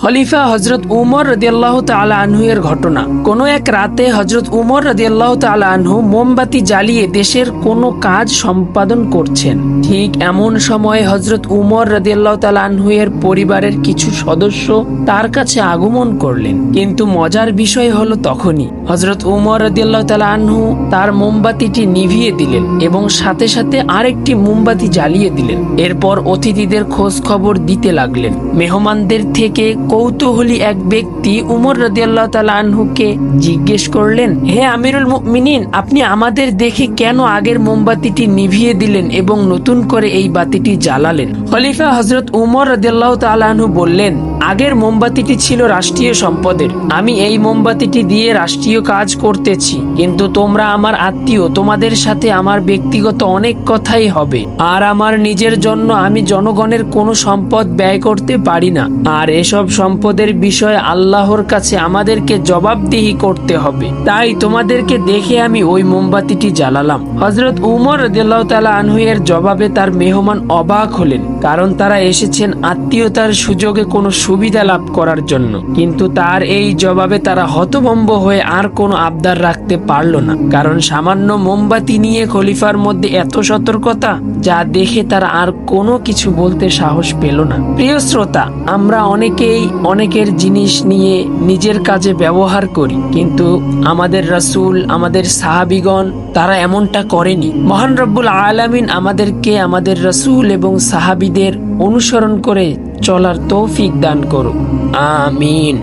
খলিফা হযরত উমর রাদিয়াল্লাহু তাআলা আনহু এর ঘটনা। কোনো এক রাতে হযরত উমর রাদিয়াল্লাহু তাআলা আনহু মোমবাতি জ্বালিয়ে দেশের কোনো কাজ সম্পাদন করছেন। ঠিক এমন সময় হযরত উমর রাদিয়াল্লাহু তাআলা আনহু এর পরিবারের কিছু সদস্য তার কাছে আগমন করলেন। কিন্তু মজার বিষয় হলো তখনই হযরত উমর রাদিয়াল্লাহু তাআলা আনহু তার মোমবাতিটি নিভিয়ে দিলেন এবং সাথে সাথে আরেকটি মোমবাতি জ্বালিয়ে দিলেন। এরপর অতিথিদের খোঁজ খবর দিতে লাগলেন। মেহমানদের থেকে কৌতূহলী এক ব্যক্তি উমর রাদিয়াল্লাহু তাআলা আনহুকে জিজ্ঞেস করলেন, হে আমিরুল মুমিনিন, আপনি আমাদের দেখে কেন আগের মোমবাতিটি নিভিয়ে দিলেন এবং নতুন করে এই বাতিটি জ্বালালেন? খলিফা হযরত উমর রাদিয়াল্লাহু তাআলা আনহু বললেন, আগের মোমবাতিটি ছিল রাষ্ট্রীয় সম্পদের। আমি এই মোমবাতিটি দিয়ে রাষ্ট্রীয় কাজ করতেছি, কিন্তু তোমরা আমার আত্মীয়, তোমাদের সাথে আমার ব্যক্তিগত অনেক কথাই হবে। আর আমার নিজের জন্য আমি জনগণের কোনো সম্পদ ব্যয় করতে পারি না। আর এসব সম্পদের বিষয়ে আল্লাহর কাছে আমাদেরকে জবাবদিহি করতে হবে। তাই তোমাদেরকে দেখে আমি ওই মোমবাতিটি জ্বালালাম। হযরত উমর রাদিয়াল্লাহু তাআলা আনহু এর জবাবে তার মেহমান অবাক হলেন, কারণ তারা এসেছেন আত্মীয়তার সুযোগে কোনো সুবিধা লাভ করার জন্য। কিন্তু তার এই জবাবে তারা হতভম্ব হয়ে আর কোনো আবদার রাখতে পারল না, কারণ সামান্য মোমবাতি নিয়ে খলিফার মধ্যে এত সতর্কতা, যা দেখে তারা আর কোনো কিছু বলতে সাহস পেল না। প্রিয় শ্রোতা, আমরা অনেকেই অনেকের জিনিস নিয়ে নিজের কাজে ব্যবহার করি, কিন্তু আমাদের রাসূল, আমাদের সাহাবীগণ তারা এমনটা করেনি। মহান রব্বুল আলামিন আমাদেরকে আমাদের রাসূল এবং সাহাবীদের অনুসরণ করে চলার তৌফিক দান করুন। আমিন।